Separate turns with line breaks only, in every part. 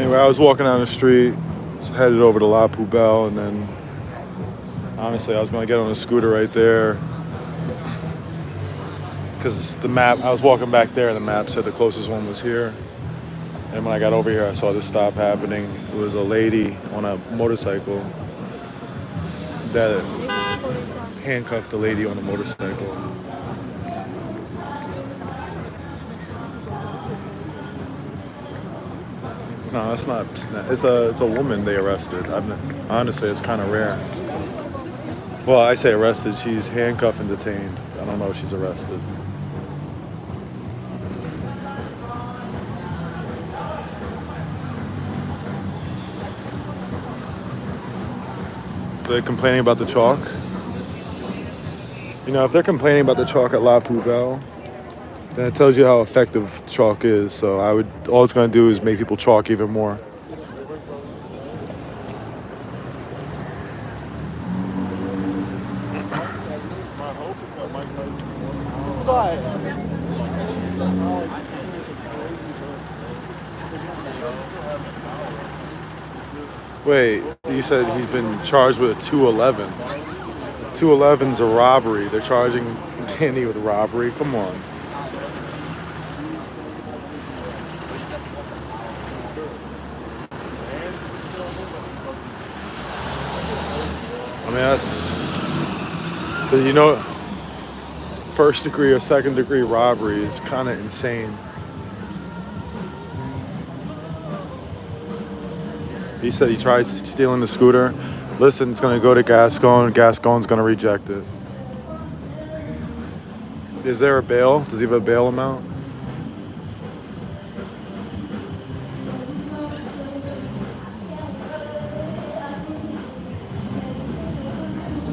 Anyway, I was walking down the street, headed over to La Poubelle, and then honestly, I was going to get on a scooter right there because the map. I was walking back there, and the map said the closest one was here. And when I got over here, I saw this stop happening. It was a lady on a motorcycle that handcuffed the lady on the motorcycle. No, that's not. It's a woman they arrested. Honestly, it's kind of rare. Well, I say arrested. She's handcuffed and detained. I don't know if she's arrested. They're complaining about the chalk. You know, if they're complaining about the chalk at La Poubelle, then it tells you how effective chalk is. So all it's going to do is make people chalk even more. Wait, you said he's been charged with a 211. 211's a robbery. They're charging Danny with robbery. Come on. I mean, you know, first degree or second degree robbery is kind of insane. He said he tried stealing the scooter. Listen, it's going to go to Gascon. Gascon's going to reject it. Is there a bail? Does he have a bail amount?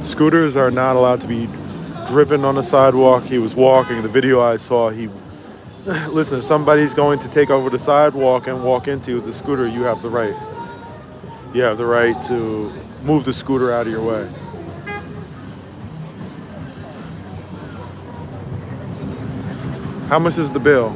Scooters are not allowed to be driven on the sidewalk. He was walking. The video I saw, listen, if somebody's going to take over the sidewalk and walk into the scooter, you have the right. You have the right to move the scooter out of your way. How much is the bill?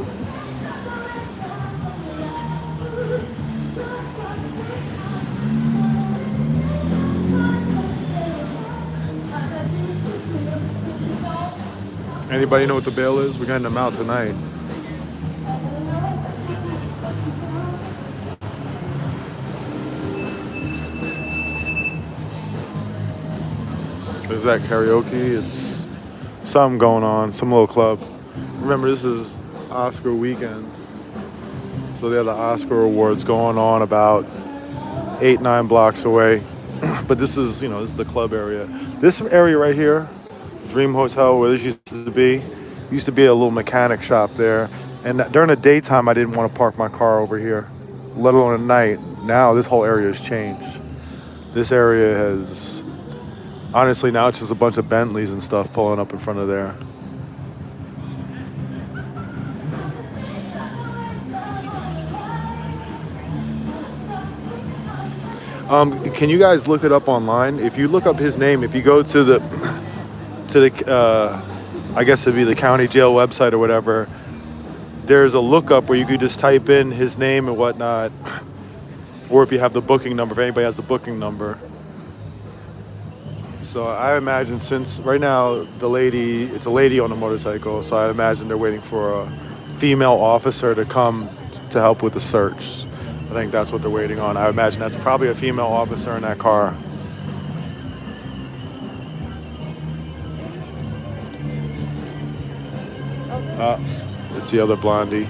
Anybody know what the bail is? We're getting them out tonight. Is that karaoke? It's something going on, some little club. Remember, this is Oscar weekend. So they have the Oscar Awards going on about 8-9 blocks away. But this is the club area. This area right here, Dream Hotel, where this used to be a little mechanic shop there. And during the daytime, I didn't want to park my car over here, let alone at night. Now this whole area has changed. This area has, honestly, now it's just a bunch of Bentleys and stuff pulling up in front of there. Can you guys look it up online? If you look up his name, if you go to the I guess it'd be the county jail website or whatever, there's a lookup where you could just type in his name and whatnot, or if you have the booking number, if anybody has the booking number. So I imagine, since right now it's a lady on a motorcycle, so I imagine they're waiting for a female officer to come to help with the search. I think that's what they're waiting on. I imagine that's probably a female officer in that car. It's the other blondie.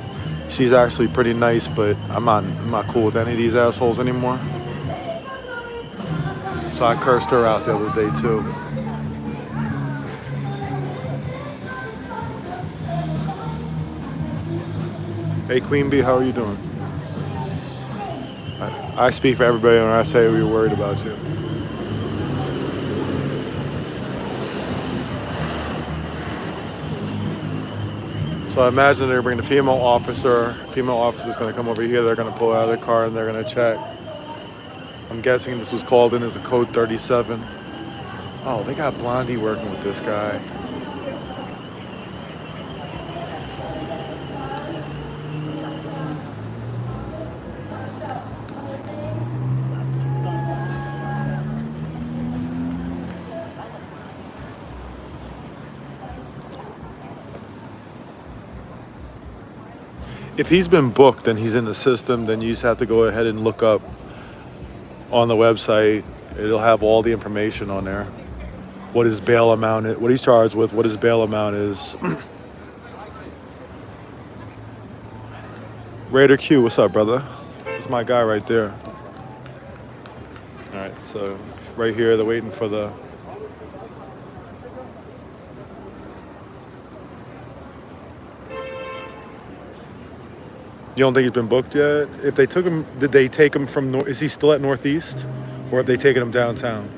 She's actually pretty nice, but I'm not cool with any of these assholes anymore. So I cursed her out the other day too. Hey Queen Bee, how are you doing? I speak for everybody when I say we were worried about you. So I imagine they're bringing the female officer. Female officer's going to come over here. They're going to pull out of their car and they're going to check. I'm guessing this was called in as a code 37. Oh, they got Blondie working with this guy. If he's been booked and he's in the system, then you just have to go ahead and look up on the website. It'll have all the information on there. What his bail amount is, what he's charged with, what his bail amount is. Raider Q, what's up, brother? That's my guy right there. All right, so right here, they're waiting for the. You don't think he's been booked yet? If they took him, did they take him from? Is he still at Northeast, or have they taken him downtown?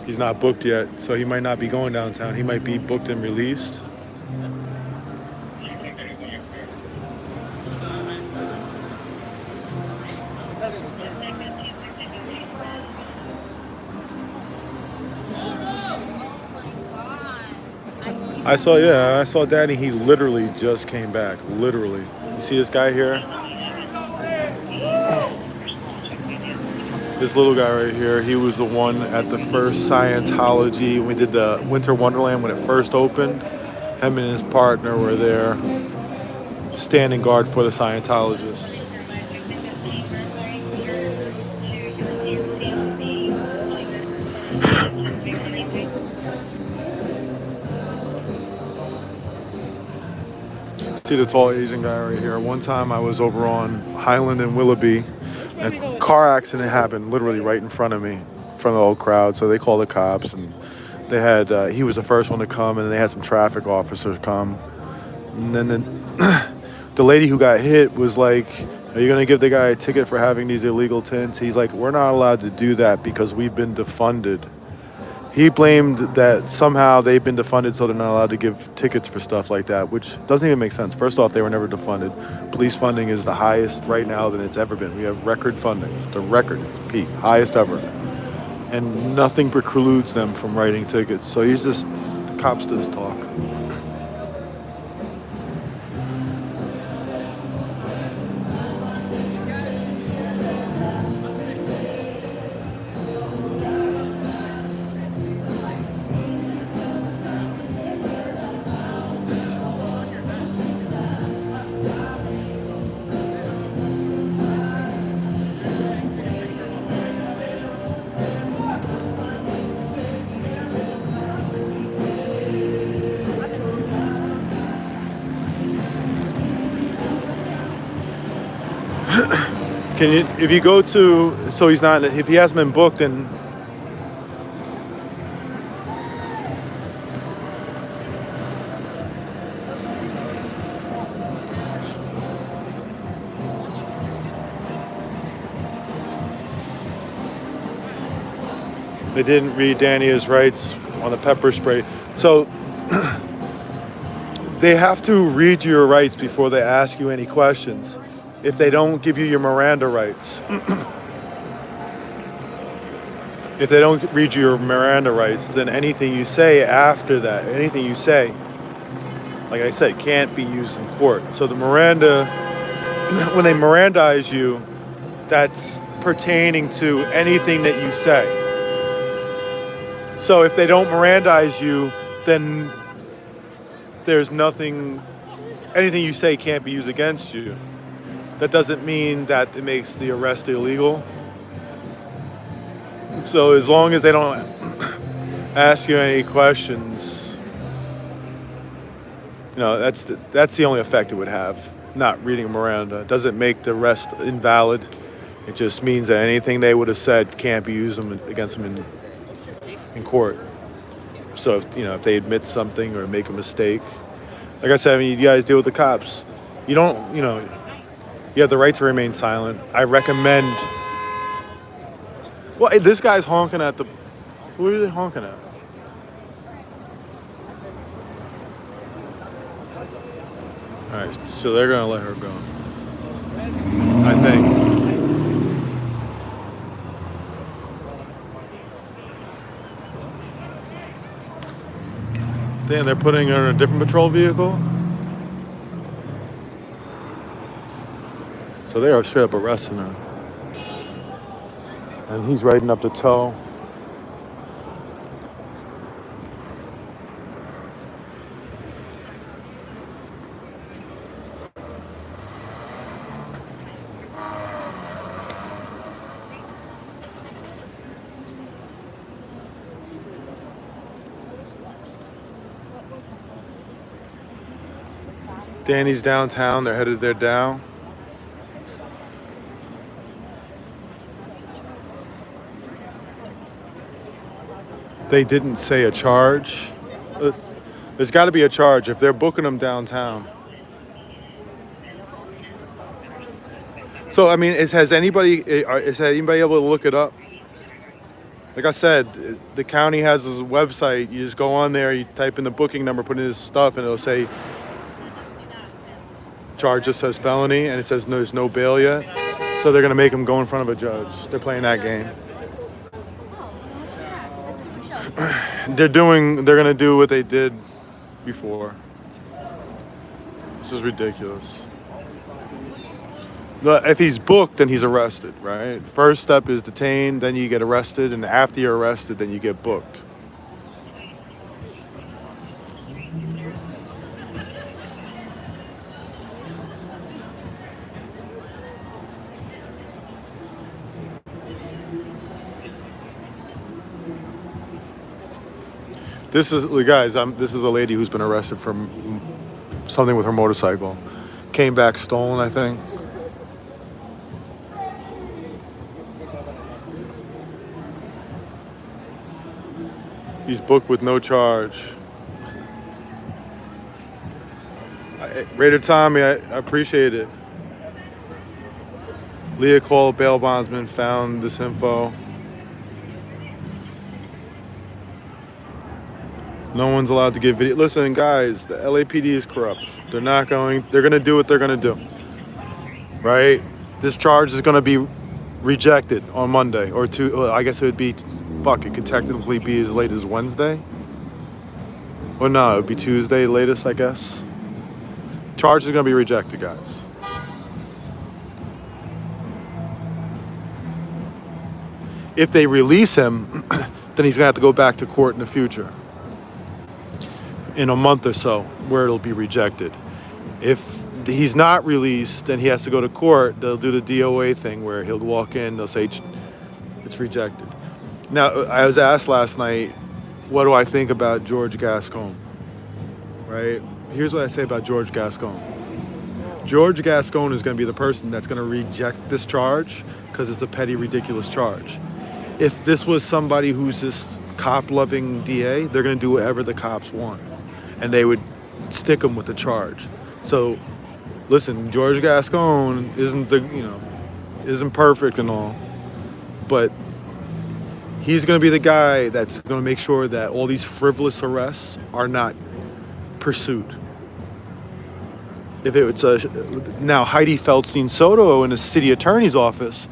He's not booked yet, so he might not be going downtown. He might be booked and released. I saw Danny. He literally just came back. Literally. You see this guy here? This little guy right here, he was the one at the first Scientology. We did the Winter Wonderland when it first opened. Him and his partner were there, standing guard for the Scientologists. See the tall Asian guy right here. One time I was over on Highland and Willoughby. A car accident happened literally right in front of me, in front of the whole crowd. So they called the cops, and they had he was the first one to come, and then they had some traffic officers come. And then the lady who got hit was like, "Are you gonna give the guy a ticket for having these illegal tints?" He's like, "We're not allowed to do that because we've been defunded." He blamed that somehow they've been defunded, so they're not allowed to give tickets for stuff like that, which doesn't even make sense. First off, they were never defunded. Police funding is the highest right now than it's ever been. We have record funding. It's the record. It's peak, highest ever. And nothing precludes them from writing tickets. So he's just, the cops just talk. Can you, if you go to, so he's not, if he hasn't been booked, then they didn't read Danny's rights on the pepper spray. So they have to read your rights before they ask you any questions. If they don't give you your Miranda rights, if they don't read you your Miranda rights, then anything you say after that, anything you say, like I said, can't be used in court. So the Miranda, when they Mirandize you, that's pertaining to anything that you say. So if they don't Mirandize you, then there's nothing, anything you say can't be used against you. That doesn't mean that it makes the arrest illegal. So as long as they don't ask you any questions, that's the only effect it would have. Not reading Miranda. It doesn't make the arrest invalid. It just means that anything they would have said can't be used against them in court. So if they admit something or make a mistake, like I said, you guys deal with the cops. You don't, you have the right to remain silent. I recommend. Well, hey, this guy's honking at the. Who are they honking at? All right, so they're gonna let her go. I think. Damn, they're putting her in a different patrol vehicle. So they are straight up arresting her. And he's riding up the tow. Danny's downtown. They're headed there down. They didn't say a charge. There's got to be a charge if they're booking them downtown. So I mean, has anybody able to look it up? Like I said, the county has a website. You just go on there, you type in the booking number, put in this stuff, and it'll say charge just says felony, and it says there's no bail yet. So they're gonna make him go in front of a judge. They're playing that game. They're gonna do what they did before. This is ridiculous. If he's booked, then he's arrested, right? First step is detained, then you get arrested, and after you're arrested, then you get booked. This is a lady who's been arrested for something with her motorcycle. Came back stolen, I think. He's booked with no charge. Raider Tommy, I appreciate it. Leah called bail bondsman, found this info. No one's allowed to give video. Listen, guys, the LAPD is corrupt. They're going to do what they're going to do. Right? This charge is going to be rejected on Monday or I guess it would be, it could technically be as late as Wednesday. Well, no, it would be Tuesday latest, I guess. Charge is going to be rejected, guys. If they release him, then he's going to have to go back to court in the future. In a month or so, where it'll be rejected. If he's not released, then he has to go to court. They'll do the DOA thing where he'll walk in, they'll say it's rejected. Now, I was asked last night, what do I think about George Gascon? Right? Here's what I say about George Gascon. George Gascon is going to be the person that's going to reject this charge because it's a petty, ridiculous charge. If this was somebody who's this cop-loving DA, they're going to do whatever the cops want. And they would stick him with the charge. So, listen, George Gascon isn't perfect and all, but he's going to be the guy that's going to make sure that all these frivolous arrests are not pursued. If it's now Heidi Feldstein-Soto in the city attorney's office,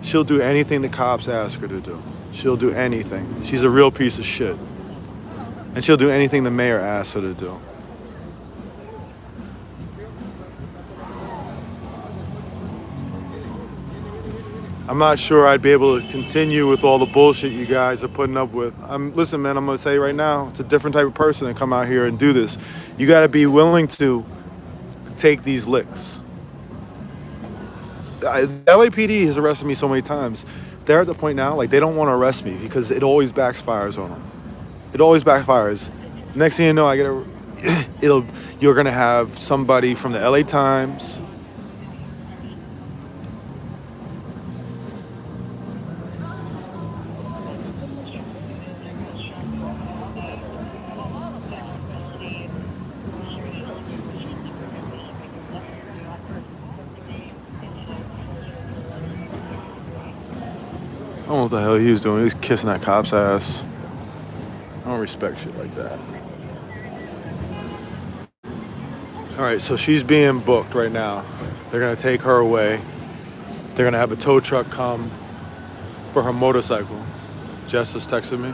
she'll do anything the cops ask her to do. She'll do anything. She's a real piece of shit. And she'll do anything the mayor asks her to do. I'm not sure I'd be able to continue with all the bullshit you guys are putting up with. Listen, man, I'm going to say right now, it's a different type of person to come out here and do this. You got to be willing to take these licks. The LAPD has arrested me so many times. They're at the point now, like, they don't want to arrest me because it always backfires on them. It always backfires. Next thing you know, you're gonna have somebody from the LA Times. I don't know what the hell he was doing. He was kissing that cop's ass. I don't respect shit like that. All right, so she's being booked right now. They're gonna take her away. They're gonna have a tow truck come for her motorcycle. Jess just texted me.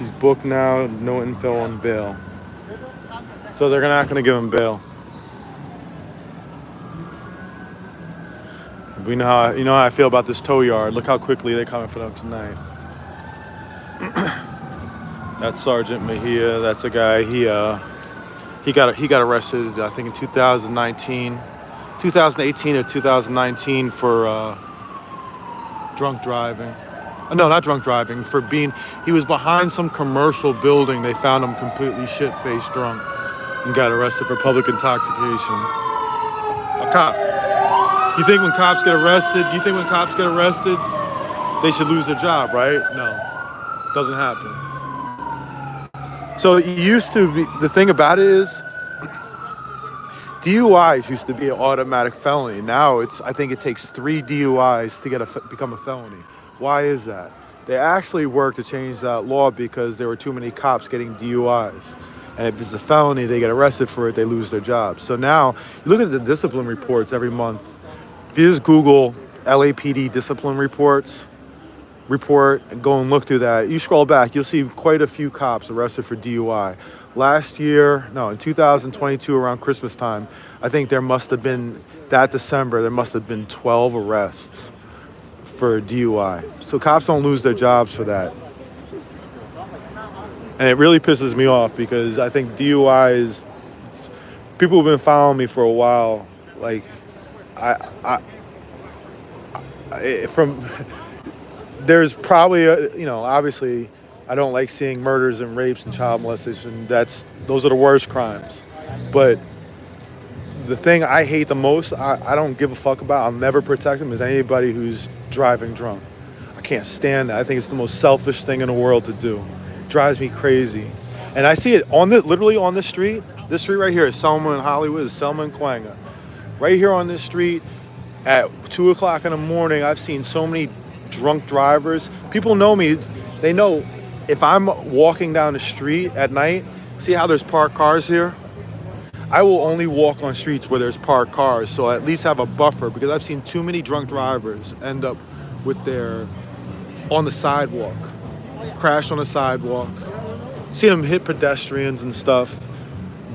He's booked now, no info on bail. So they're not gonna give him bail. You know how I feel about this tow yard. Look how quickly they're coming for them tonight. That's Sergeant Mejia. That's a guy. He got arrested, I think, in 2018 or 2019 for drunk driving. No, not drunk driving. He was behind some commercial building. They found him completely shit-faced drunk and got arrested for public intoxication. A cop. You think when cops get arrested, they should lose their job, right? No, doesn't happen. So it used to be, the thing about it is, DUIs used to be an automatic felony. Now I think it takes 3 DUIs to become a felony. Why is that? They actually worked to change that law because there were too many cops getting DUIs. And if it's a felony, they get arrested for it, they lose their job. So now, you look at the discipline reports every month. If you just Google LAPD discipline report and go and look through that, you scroll back, you'll see quite a few cops arrested for DUI. In 2022, around Christmas time, I think there must have been 12 arrests for DUI. So cops don't lose their jobs for that. And it really pisses me off because I think DUI is, people who've been following me for a while, like, there's probably obviously I don't like seeing murders and rapes and child molestation. Those are the worst crimes. But the thing I hate the most, I don't give a fuck about, I'll never protect them, is anybody who's driving drunk. I can't stand that. I think it's the most selfish thing in the world to do. It drives me crazy. And I see it literally on the street. This street right here is Selma and Hollywood, is Selma and Kwanga. Right here on this street at 2 o'clock in the morning, I've seen so many drunk drivers. People know me. They know if I'm walking down the street at night, see how there's parked cars here? I will only walk on streets where there's parked cars, so I at least have a buffer, because I've seen too many drunk drivers end up on the sidewalk, crash on the sidewalk, see them hit pedestrians and stuff.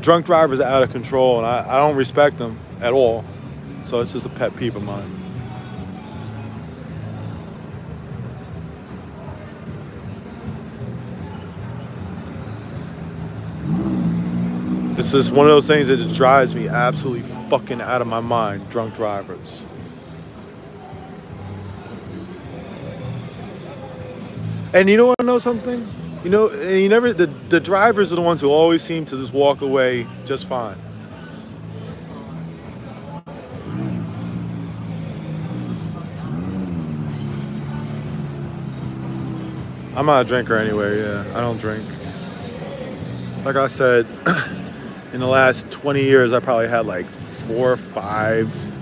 Drunk drivers are out of control, and I don't respect them at all. So it's just a pet peeve of mine. This is one of those things that just drives me absolutely fucking out of my mind, drunk drivers. And you know something? The drivers are the ones who always seem to just walk away just fine. I'm not a drinker anyway, yeah. I don't drink. Like I said, in the last 20 years, I probably had like 4 or 5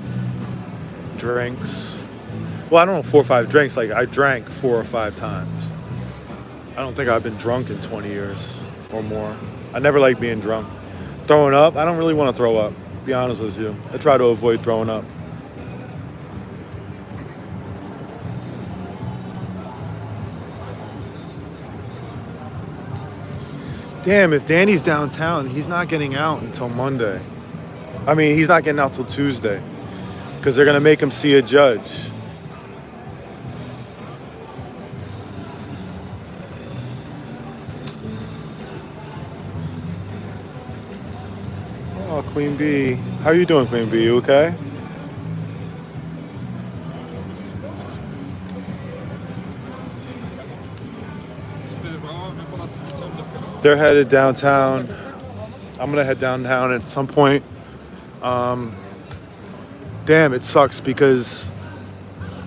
drinks. Well, I don't know, 4 or 5 drinks. Like, I drank 4 or 5 times. I don't think I've been drunk in 20 years or more. I never like being drunk. Throwing up, I don't really want to throw up, to be honest with you. I try to avoid throwing up. Damn, if Danny's downtown, he's not getting out until Monday. I mean, he's not getting out till Tuesday, because they're going to make him see a judge. Oh, Queen Bee. How are you doing, Queen Bee? You okay? They're headed downtown. I'm gonna head downtown at some point. Damn, it sucks because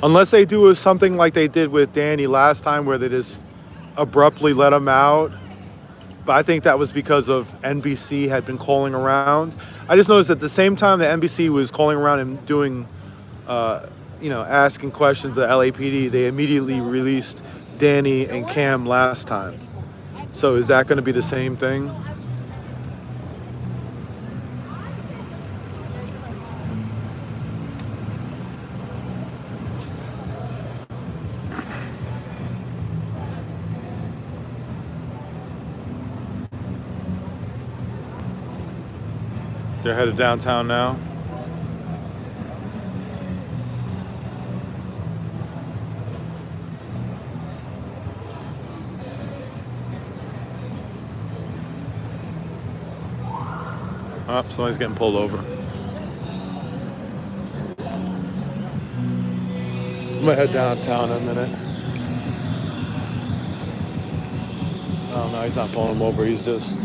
unless they do something like they did with Danny last time, where they just abruptly let him out, but I think that was because of NBC had been calling around. I just noticed at the same time that NBC was calling around and doing, asking questions at LAPD, they immediately released Danny and Cam last time. So is that going to be the same thing? They're headed downtown now. Oh, somebody's getting pulled over. I'm gonna head downtown in a minute. Oh no, he's not pulling him over. He's just.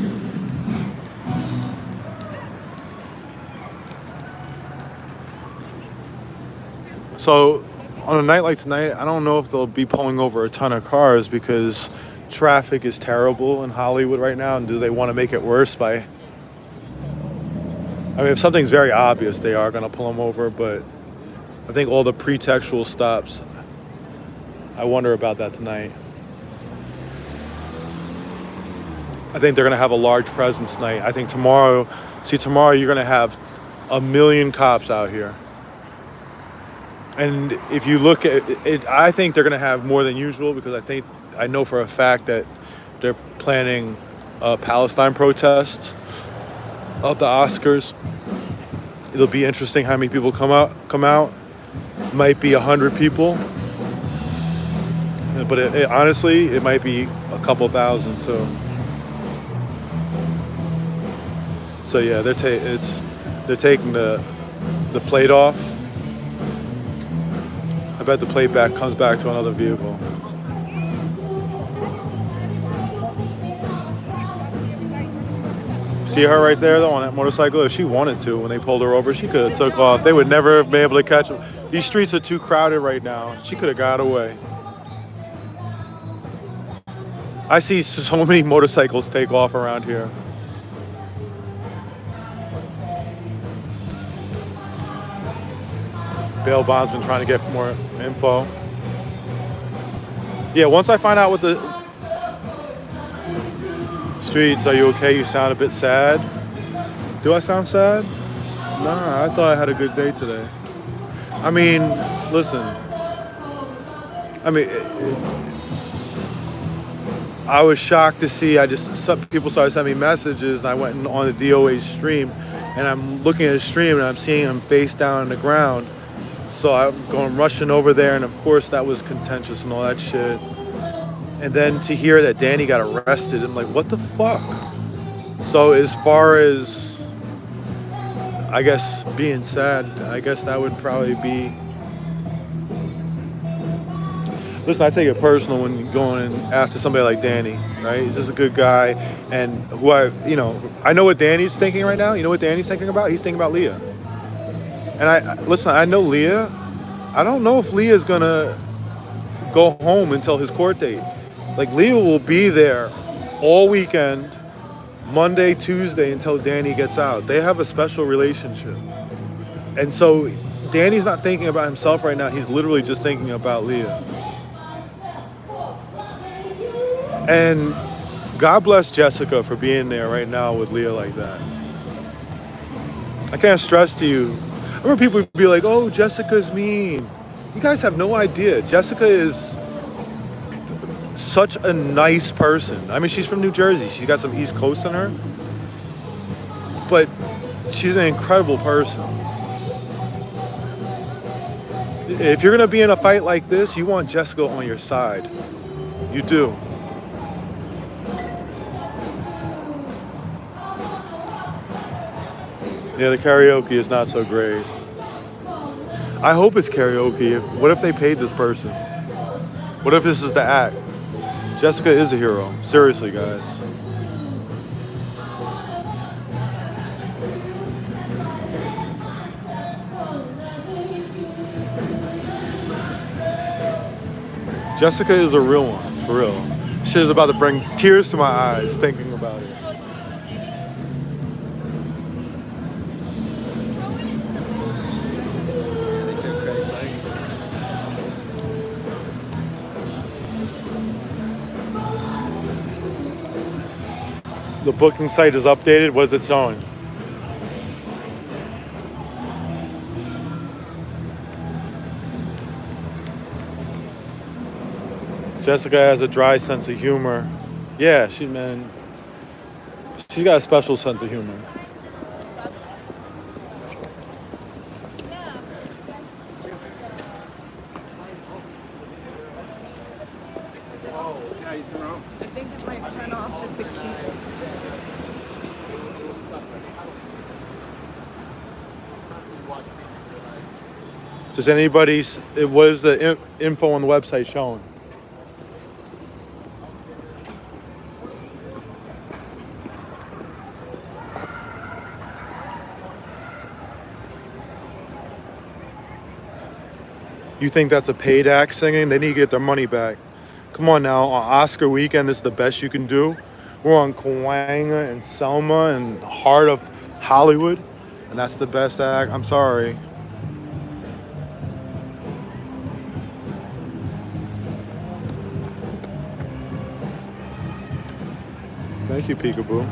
So, on a night like tonight, I don't know if they'll be pulling over a ton of cars because traffic is terrible in Hollywood right now. And do they want to make it worse by? I mean, if something's very obvious, they are going to pull them over. But I think all the pretextual stops. I wonder about that tonight. I think they're going to have a large presence tonight. I think tomorrow you're going to have 1 million cops out here. And if you look at it, I think they're going to have more than usual because I know for a fact that they're planning a Palestine protest of the Oscars. It'll be interesting how many people come out. Might be 100 people. But honestly, it might be a couple thousand too. So yeah, they're taking the plate off. I bet the plate comes back to another vehicle. See her right there though on that motorcycle? If she wanted to, when they pulled her over, she could have took off. They would never have been able to catch her. These streets are too crowded right now. She could have got away. I see so many motorcycles take off around here. Bail bondsman trying to get more info. Yeah, once I find out what the streets, are you okay? You sound a bit sad. Do I sound sad? Nah, I thought I had a good day today. I mean, listen. I was shocked to see. Some people started sending me messages, and I went on the DOA stream, and I'm looking at the stream, and I'm seeing him face down on the ground. So I'm rushing over there, and of course that was Contentious and all that shit. And then to hear that Danny got arrested, I'm like, what the fuck? So as far as, I guess, being sad, I guess that would probably be... Listen, I take it personal when going after somebody like Danny, right? He's just a good guy, and I know what Danny's thinking right now. You know what Danny's thinking about? He's thinking about Leah. And I know Leah. I don't know if Leah's gonna go home until his court date. Like, Leah will be there all weekend, Monday, Tuesday, until Danny gets out. They have a special relationship. And so Danny's not thinking about himself right now. He's literally just thinking about Leah. And God bless Jessica for being there right now with Leah like that. I can't stress to you. I remember people would be like, oh, Jessica's mean. You guys have no idea. Jessica is such a nice person. I mean, she's from New Jersey. She's got some East Coast in her. But she's an incredible person. If you're going to be in a fight like this, you want Jessica on your side. You do. Yeah, the karaoke is not so great. I hope it's karaoke. What if they paid this person? What if this is the act? Jessica is a hero. Seriously, guys. Jessica is a real one, for real. She is about to bring tears to my eyes thinking about it. The booking site is updated. What is it showing? Jessica has a dry sense of humor. Yeah, she's got a special sense of humor.
I think it might turn off if it keeps.
Does anybody, what is the info on the website showing? You think that's a paid act singing? They need to get their money back. Come on now, on Oscar weekend, this is the best you can do. We're on Kawanga and Selma and the heart of Hollywood, and that's the best act. I'm sorry. Thank you, Peekaboo.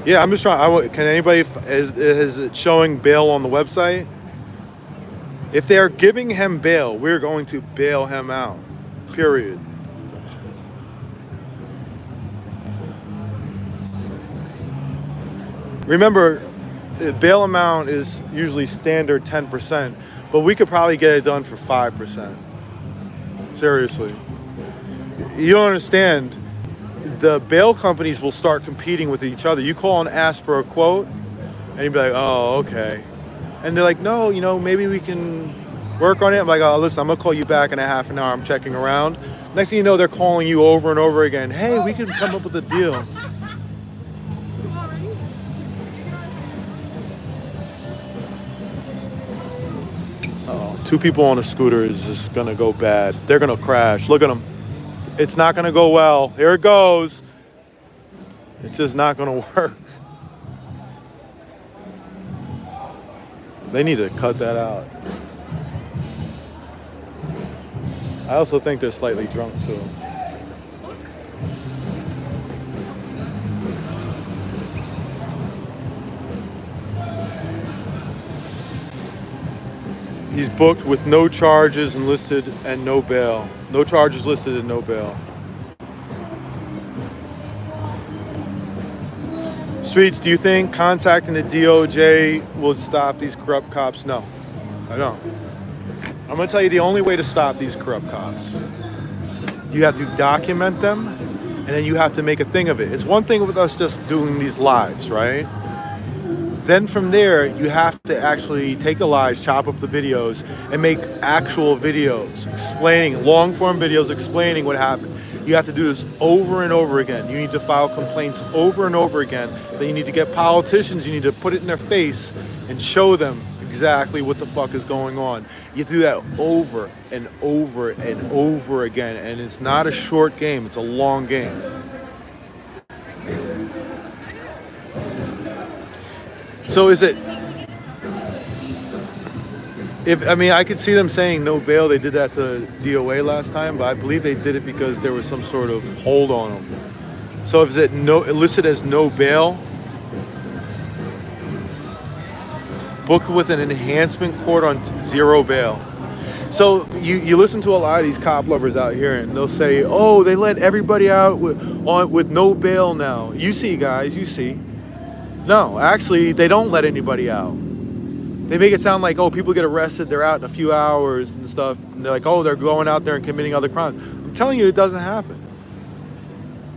Yeah, I'm just trying. Can anybody? Is it showing bail on the website? If they are giving him bail, we're going to bail him out. Period. Remember, the bail amount is usually standard 10%, but we could probably get it done for 5%. Seriously. You don't understand. The bail companies will start competing with each other. You call and ask for a quote, and you'd be like, oh, okay. And they're like, no, maybe we can work on it. I'm like, oh, listen, I'm going to call you back in a half an hour. I'm checking around. Next thing you know, they're calling you over and over again. Hey, we can come up with a deal. Oh, 2 people on a scooter is just going to go bad. They're going to crash. Look at them. It's not going to go well. Here it goes. It's just not going to work. They need to cut that out. I also think they're slightly drunk too. He's booked with no charges and listed and no bail. No charges listed and no bail. Streets, do you think contacting the DOJ would stop these corrupt cops? No, I don't. I'm going to tell you the only way to stop these corrupt cops. You have to document them, and then you have to make a thing of it. It's one thing with us just doing these lives, right? Then from there, you have to actually take the lives, chop up the videos, and make actual videos explaining, long-form videos explaining what happened. You have to do this over and over again. You need to file complaints over and over again. Then you need to get politicians, you need to put it in their face and show them exactly what the fuck is going on. You do that over and over and over again, and it's not a short game, it's a long game. So is it, I could see them saying no bail. They did that to DOA last time, but I believe they did it because there was some sort of hold on them. So is it listed as no bail? Booked with an enhancement court on 0 bail. So you listen to a lot of these cop lovers out here, and they'll say, oh, they let everybody out with no bail now. You see, guys, you see. No, actually, they don't let anybody out. They make it sound like, oh, people get arrested, they're out in a few hours and stuff. And they're like, oh, they're going out there and committing other crimes. I'm telling you, it doesn't happen.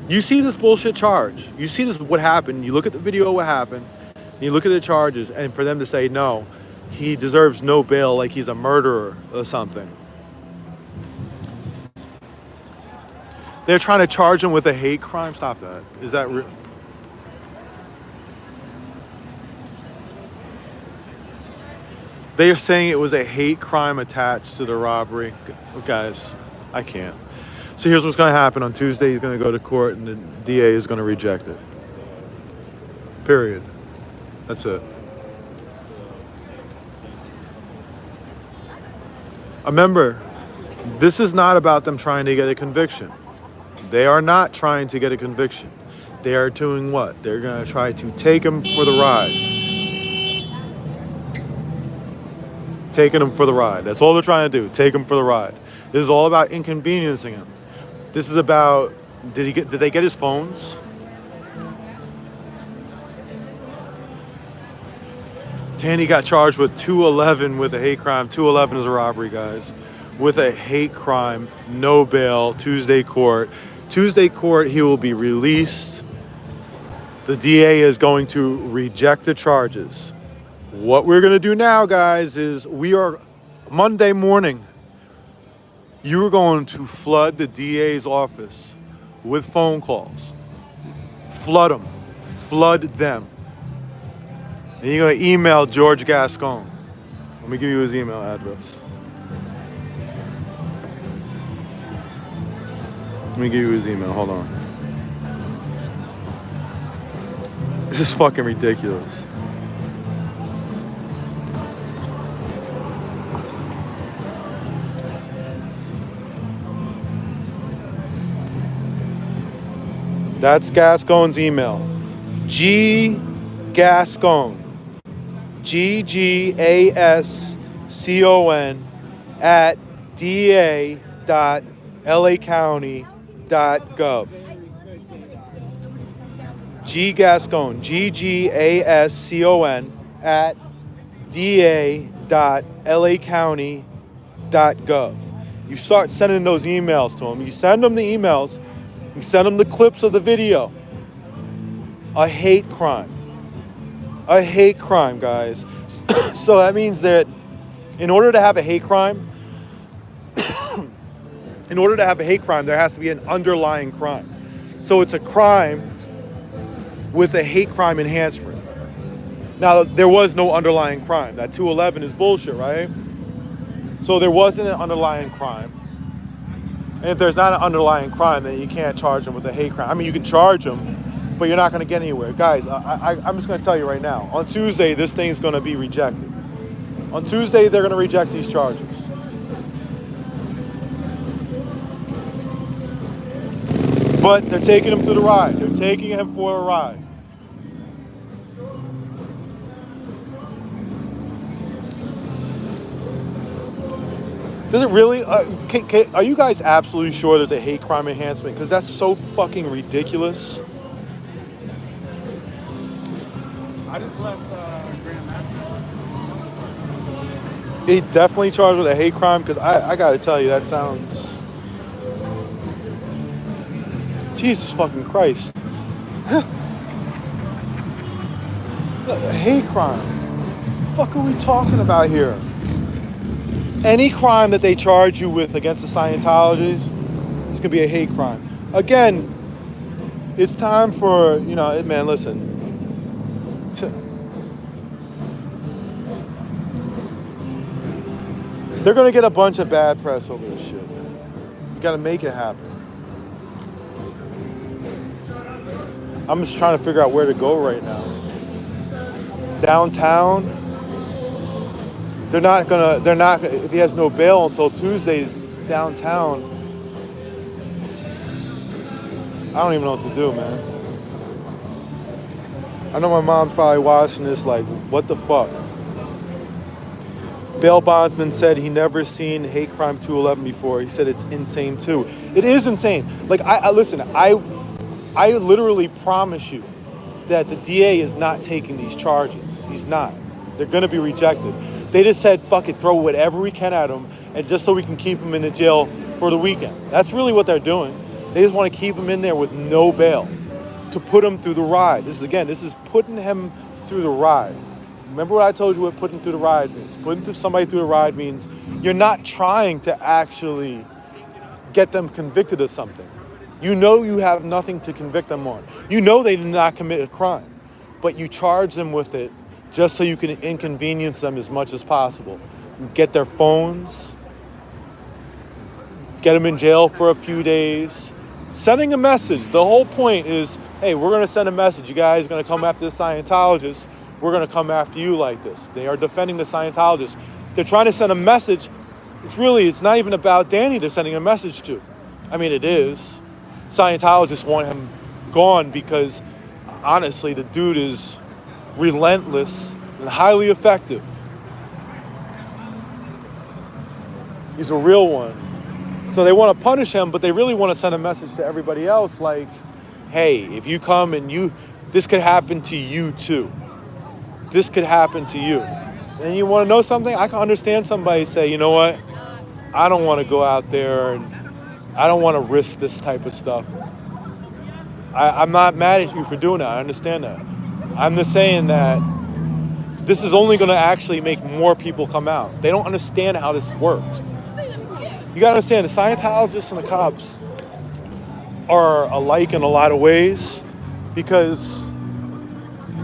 You see this bullshit charge. You see this, what happened. You look at the video of what happened. And you look at the charges. And for them to say, no, he deserves no bail, like he's a murderer or something. They're trying to charge him with a hate crime. Stop that. Is that real? They are saying it was a hate crime attached to the robbery. Guys, I can't. So here's what's going to happen. On Tuesday, he's going to go to court, and the DA is going to reject it. Period. That's it. Remember, this is not about them trying to get a conviction. They are not trying to get a conviction. They are doing what? They're going to try to take him for the ride. Taking him for the ride. That's all they're trying to do. Take him for the ride. This is all about inconveniencing him. This is about, did they get his phones? Tandy got charged with 211 with a hate crime. 211 is a robbery, guys. With a hate crime, no bail, Tuesday court. Tuesday court, he will be released. The DA is going to reject the charges. What we're going to do now, guys, is Monday morning, you are going to flood the DA's office with phone calls. Flood them. Flood them. And you're going to email George Gascon. Let me give you his email address. me give you his email. Hold on. This is fucking ridiculous. That's Gascon's email. G Gascon. GGASCON at da.lacounty.gov. G Gascon. GGASCON at da.lacounty.gov. You start sending those emails to them. You send them the emails. You send them the clips of the video. A hate crime. A hate crime, guys. So that means that in order to have a hate crime, there has to be an underlying crime. So it's a crime with a hate crime enhancement. Now, there was no underlying crime. That 211 is bullshit, right? So there wasn't an underlying crime. And if there's not an underlying crime, then you can't charge them with a hate crime. I mean, you can charge them, but you're not going to get anywhere. Guys, I'm just going to tell you right now. On Tuesday, this thing's going to be rejected. On Tuesday, they're going to reject these charges. But they're taking him to the ride. They're taking him for a ride. Does it really? Are you guys absolutely sure there's a hate crime enhancement? Because that's so fucking ridiculous.
I just left Grand National.
He definitely charged with a hate crime, because I gotta tell you, that sounds... Jesus fucking Christ. A hate crime. What the fuck are we talking about here? Any crime that they charge you with against the Scientologists, it's gonna be a hate crime. Again, it's time for, man, listen. They're gonna get a bunch of bad press over this shit. You gotta make it happen. I'm just trying to figure out where to go right now. Downtown, if he has no bail until Tuesday downtown, I don't even know what to do, man. I know my mom's probably watching this like, what the fuck? Bail bondsman said he never seen hate crime 211 before. He said it's insane too. It is insane. Like, I listen, I literally promise you that the DA is not taking these charges. He's not. They're gonna be rejected. They just said, fuck it, throw whatever we can at him, and just so we can keep him in the jail for the weekend. That's really what they're doing. They just want to keep him in there with no bail, to put him through the ride. This is putting him through the ride. Remember what I told you what putting through the ride means? Putting somebody through the ride means you're not trying to actually get them convicted of something. You know you have nothing to convict them on. You know they did not commit a crime, but you charge them with it just so you can inconvenience them as much as possible. Get their phones, get them in jail for a few days, sending a message. The whole point is, hey, we're gonna send a message. You guys are gonna come after the Scientologists. We're gonna come after you like this. They are defending the Scientologists. They're trying to send a message. It's not even about Danny they're sending a message to. I mean, it is. Scientologists want him gone because, honestly, the dude is relentless and highly effective. He's a real one. So they want to punish him, but they really want to send a message to everybody else like, hey, if you come and this could happen to you too. This could happen to you. And you want to know something? I can understand somebody say, you know what? I don't want to go out there and I don't want to risk this type of stuff. I'm not mad at you for doing that. I understand that. I'm just saying that this is only going to actually make more people come out. They don't understand how this works. You got to understand, the Scientologists and the cops are alike in a lot of ways because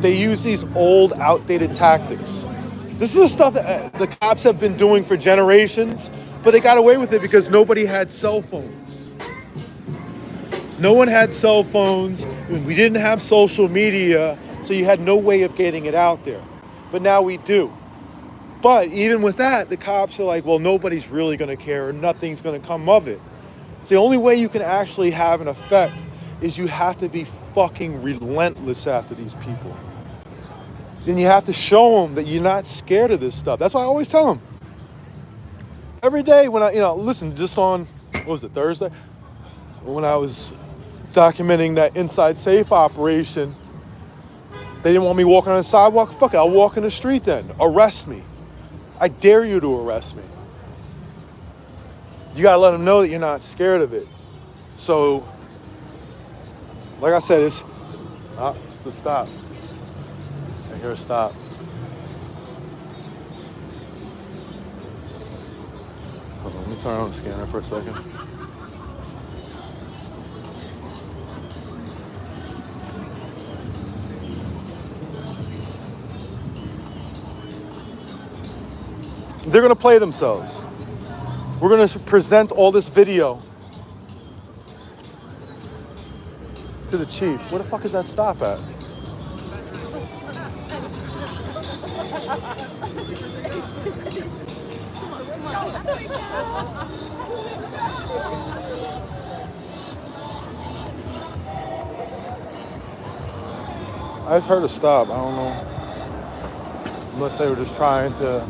they use these old, outdated tactics. This is the stuff that the cops have been doing for generations, but they got away with it because nobody had cell phones. No one had cell phones. We didn't have social media, so you had no way of getting it out there. But now we do. But even with that, the cops are like, well, nobody's really going to care, or nothing's going to come of it. So the only way you can actually have an effect is you have to be fucking relentless after these people. Then you have to show them that you're not scared of this stuff. That's why I always tell them. Every day when listen, just on, what was it, Thursday? When I was documenting that inside safe operation, they didn't want me walking on the sidewalk. Fuck it, I'll walk in the street then. Arrest me. I dare you to arrest me. You gotta let them know that you're not scared of it. So, like I said, it's the stop. I hear a stop. Hold on, let me turn on the scanner for a second. They're gonna play themselves. We're gonna present all this video to the chief. Where the fuck is that stop at? I just heard a stop. I don't know. Unless they were just trying to.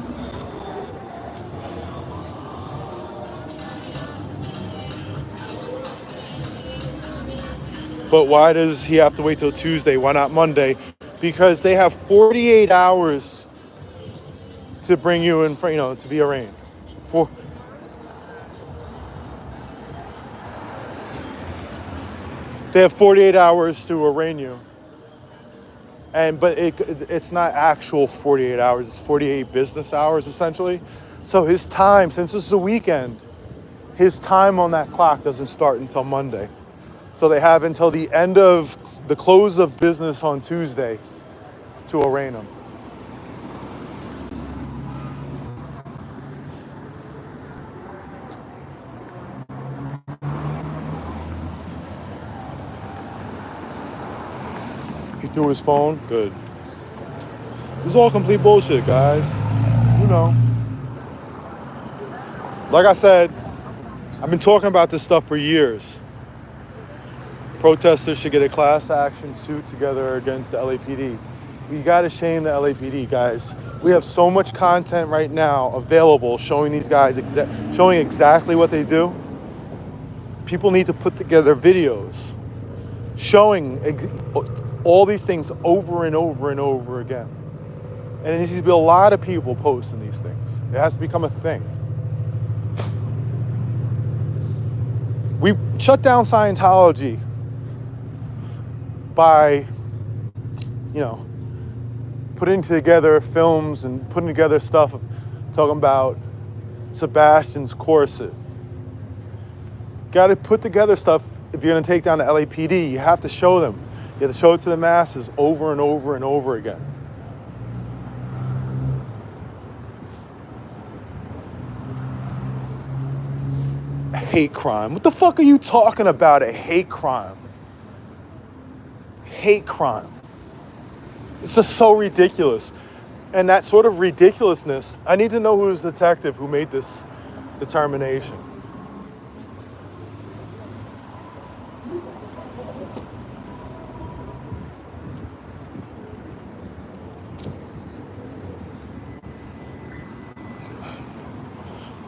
But why does he have to wait till Tuesday? Why not Monday? Because they have 48 hours to bring you in for, to be arraigned. They have 48 hours to arraign you. But it's not actual 48 hours. It's 48 business hours, essentially. So his time, since it's a weekend, his time on that clock doesn't start until Monday. So they have until the end of the close of business on Tuesday to arraign him. He threw his phone? Good. This is all complete bullshit, guys. You know. Like I said, I've been talking about this stuff for years. Protesters should get a class action suit together against the LAPD. We gotta shame the LAPD, guys. We have so much content right now available showing these guys, showing exactly what they do. People need to put together videos showing all these things over and over and over again. And there needs to be a lot of people posting these things. It has to become a thing. We shut down Scientology by, putting together films and putting together stuff talking about Sebastian's corset. Got to put together stuff. If you're going to take down the LAPD, you have to show them. You have to show it to the masses over and over and over again. A hate crime. What the fuck are you talking about? A hate crime? Hate crime. It's just so ridiculous. And that sort of ridiculousness, I need to know who's the detective who made this determination.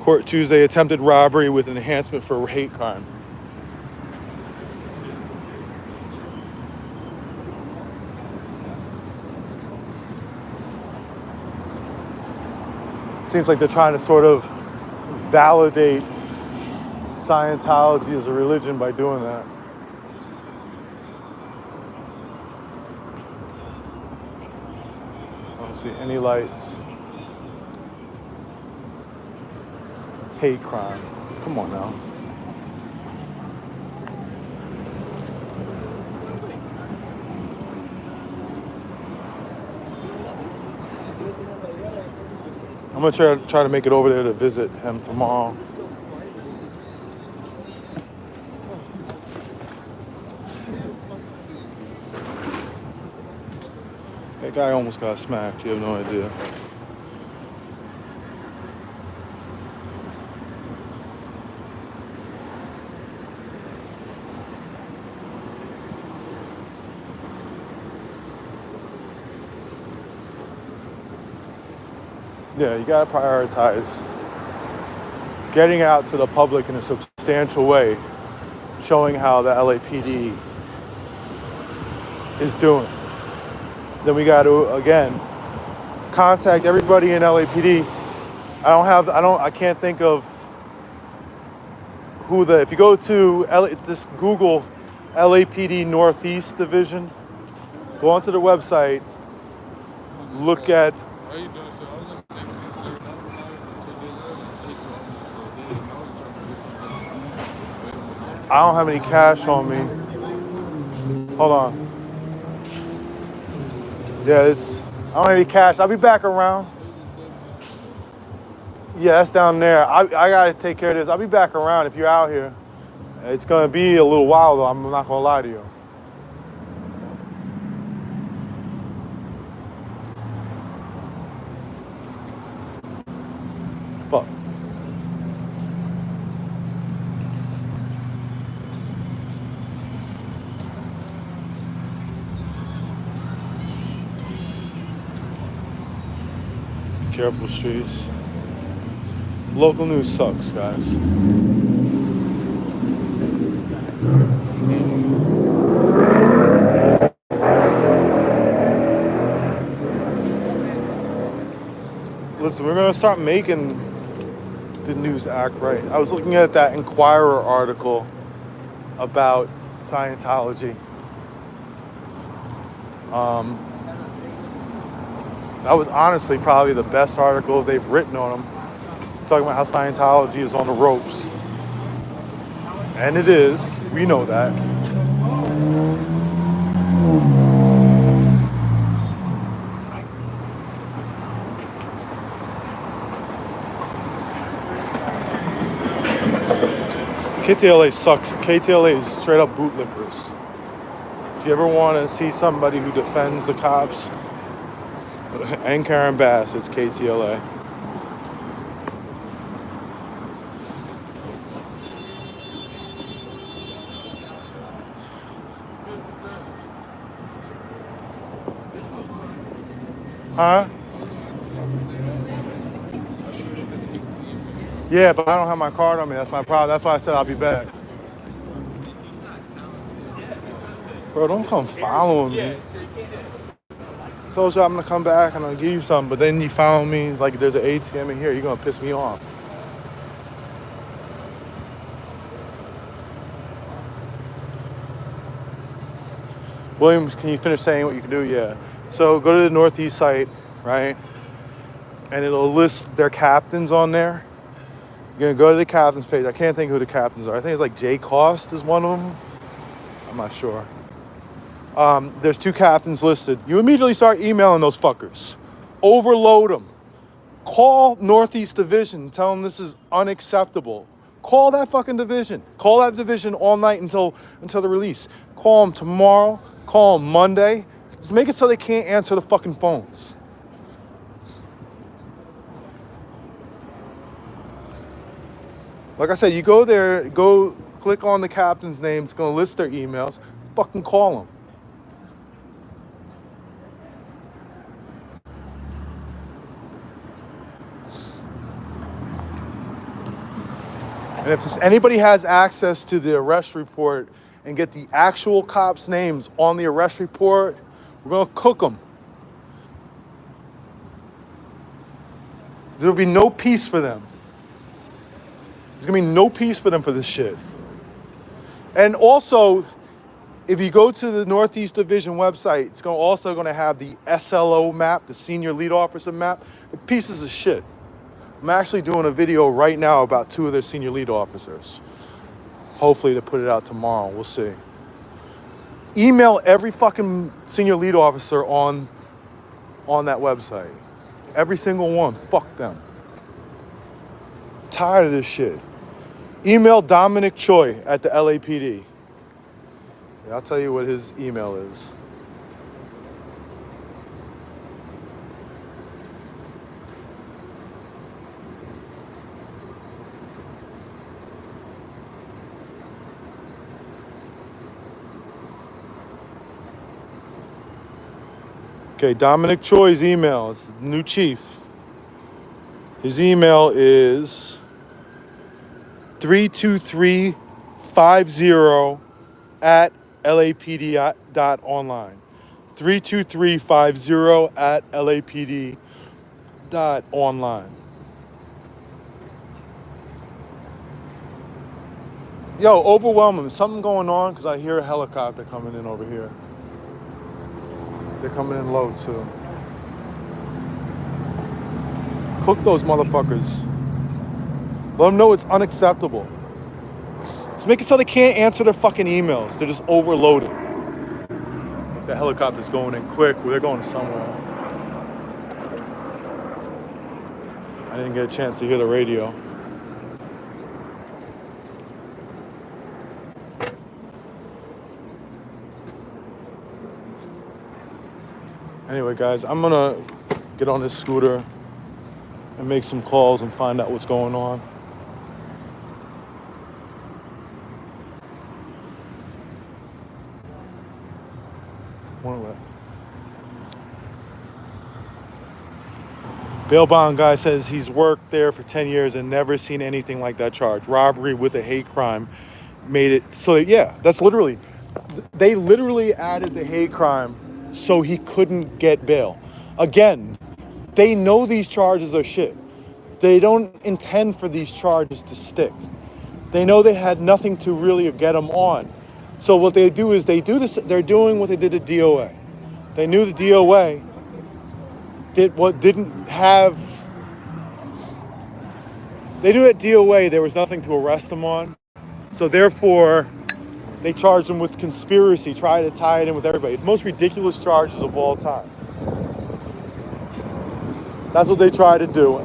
Court Tuesday, attempted robbery with enhancement for hate crime. Seems like they're trying to sort of validate Scientology as a religion by doing that. I don't see any lights. Hate crime. Come on now. I'm gonna try to make it over there to visit him tomorrow. Guy almost got smacked. You have no idea. Yeah, you gotta prioritize getting out to the public in a substantial way, showing how the LAPD is doing. Then we got to again contact everybody in LAPD. I can't think of who if you go to just Google LAPD Northeast Division, go onto the website, look at.
How you doing, sir? I was gonna text you, sir.
I don't have any cash on me. Hold on. Yeah, I don't have any cash. I'll be back around. Yeah, that's down there. I gotta take care of this. I'll be back around if you're out here. It's gonna be a little while though, I'm not gonna lie to you. Fuck. Be careful, streets. Local news sucks, guys. Listen, we're gonna start making the news act right. I was looking at that Inquirer article about Scientology. That was honestly probably the best article they've written on them, talking about how Scientology is on the ropes. And it is, we know that. KTLA sucks. KTLA is straight up bootlickers. If you ever want to see somebody who defends the cops and Karen Bass, it's KTLA. Huh? Yeah, but I don't have my card on me. That's my problem. That's why I said I'll be back. Bro, don't come following me. I told you I'm gonna come back and I'll give you something, but then you follow me like there's an ATM in here. You're gonna piss me off. Williams, can you finish saying what you can do? Yeah. So go to the Northeast site, right? And it'll list their captains on there. You're gonna go to the captains page. I can't think who the captains are. I think it's like Jay Cost is one of them. I'm not sure. There's 2 captains listed. You immediately start emailing those fuckers. Overload them. Call Northeast Division. Tell them this is unacceptable. Call that fucking division. Call that division all night until the release. Call them tomorrow. Call them Monday. Just make it so they can't answer the fucking phones. Like I said, you go there, go click on the captain's name. It's going to list their emails. Fucking call them. And if anybody has access to the arrest report and get the actual cops' names on the arrest report, we're going to cook them. There'll be no peace for them. There's going to be no peace for them for this shit. And also, if you go to the Northeast Division website, it's also going to have the SLO map, the Senior Lead Officer map. The pieces of shit. I'm actually doing a video right now about 2 of their senior lead officers. Hopefully to put it out tomorrow. We'll see. Email every fucking senior lead officer on that website. Every single one. Fuck them. I'm tired of this shit. Email Dominic Choi at the LAPD. Yeah, I'll tell you what his email is. Okay, Dominic Choi's email. It's the new chief. His email is 32350 at lapd.online. 32350 at lapd.online. Yo, overwhelm him. Something going on because I hear a helicopter coming in over here. They're coming in low too. Cook those motherfuckers. Let them know it's unacceptable. Let's make it so they can't answer their fucking emails. They're just overloaded. The helicopter's going in quick. Well, they're going somewhere. I didn't get a chance to hear the radio. Anyway, guys, I'm gonna get on this scooter and make some calls and find out what's going on. Bail bond guy says he's worked there for 10 years and never seen anything like that charge. Robbery with a hate crime made it so, yeah, that's literally, they literally added the hate crime so he couldn't get bail. Again, they know these charges are shit. They don't intend for these charges to stick. They know they had nothing to really get him on. So what they do is they do this, they're doing what they did to DOA. They knew the DOA did what didn't have, they knew at DOA there was nothing to arrest him on. So therefore, they charged him with conspiracy, try to tie it in with everybody. The most ridiculous charges of all time. That's what they tried to do.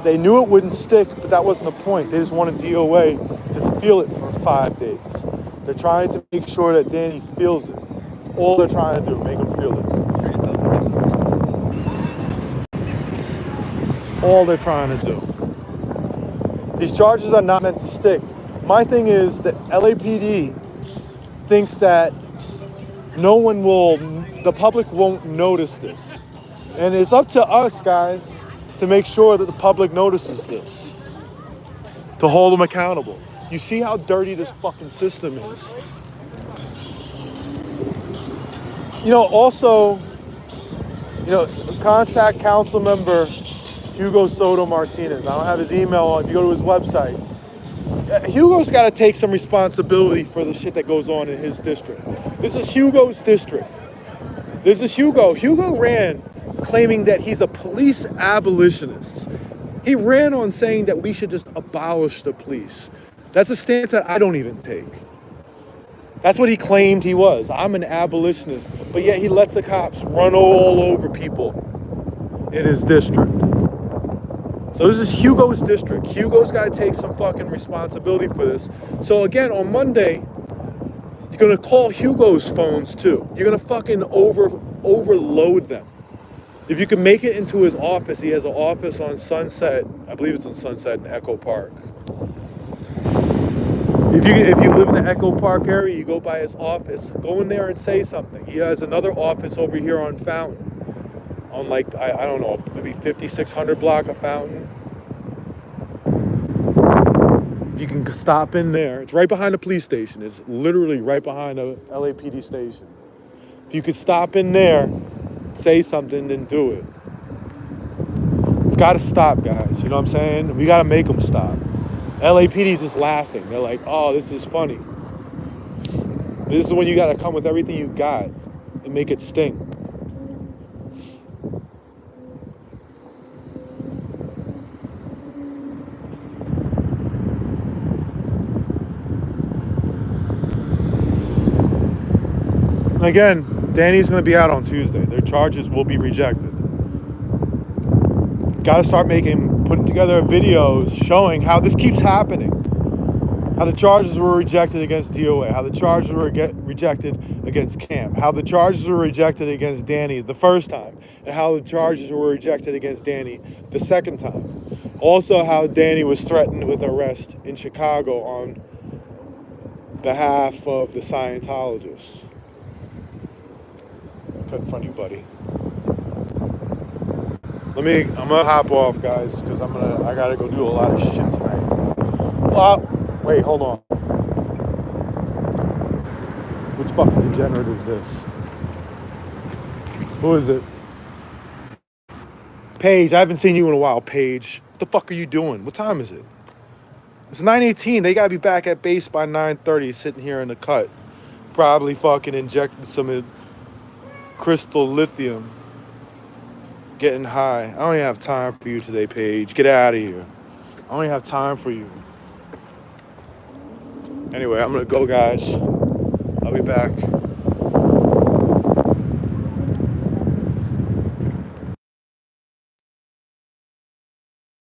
They knew it wouldn't stick, but that wasn't the point. They just wanted DOA to feel it for 5 days. They're trying to make sure that Danny feels it. That's all they're trying to do, make him feel it. All they're trying to do. These charges are not meant to stick. My thing is that LAPD thinks that no one will, the public won't notice this. And it's up to us, guys, to make sure that the public notices this. To hold them accountable. You see how dirty this fucking system is. You know, also, contact council member Hugo Soto Martinez. I don't have his email on. If you go to his website, Hugo's got to take some responsibility for the shit that goes on in his district. This is Hugo's district. This is Hugo. Hugo ran claiming that he's a police abolitionist. He ran on saying that we should just abolish the police. That's a stance that I don't even take. That's what he claimed he was. I'm an abolitionist. But yet he lets the cops run all over people in his district. So this is Hugo's district. Hugo's got to take some fucking responsibility for this. So again, on Monday, you're going to call Hugo's phones too. You're going to fucking overload them. If you can make it into his office, he has an office on Sunset. I believe it's on Sunset in Echo Park. If you live in the Echo Park area, you go by his office. Go in there and say something. He has another office over here on Fountain. On I don't know, maybe 5600 block of Fountain. You can stop in there. It's right behind the police station. It's literally right behind the LAPD station. If you could stop in there, say something, then do it. It's got to stop, guys. You know what I'm saying? We got to make them stop. LAPD's just laughing. They're like, oh, this is funny. This is when you got to come with everything you got and make it sting. Again, Danny's going to be out on Tuesday. Their charges will be rejected. Got to start putting together videos showing how this keeps happening. How the charges were rejected against DOA. How the charges were rejected against Cam. How the charges were rejected against Danny the first time. And how the charges were rejected against Danny the second time. Also how Danny was threatened with arrest in Chicago on behalf of the Scientologists. Cut in front of you, buddy. I'm gonna hop off, guys, because I gotta go do a lot of shit tonight. Well, wait, hold on. Which fucking degenerate is this? Who is it? Paige, I haven't seen you in a while, Paige. What the fuck are you doing? What time is it? It's 9:18. They gotta be back at base by 9:30, sitting here in the cut. Probably fucking injecting some crystal lithium. Getting high. I don't even have time for you today, Paige. Get out of here. I don't even have time for you. Anyway, I'm gonna go, guys. I'll be back.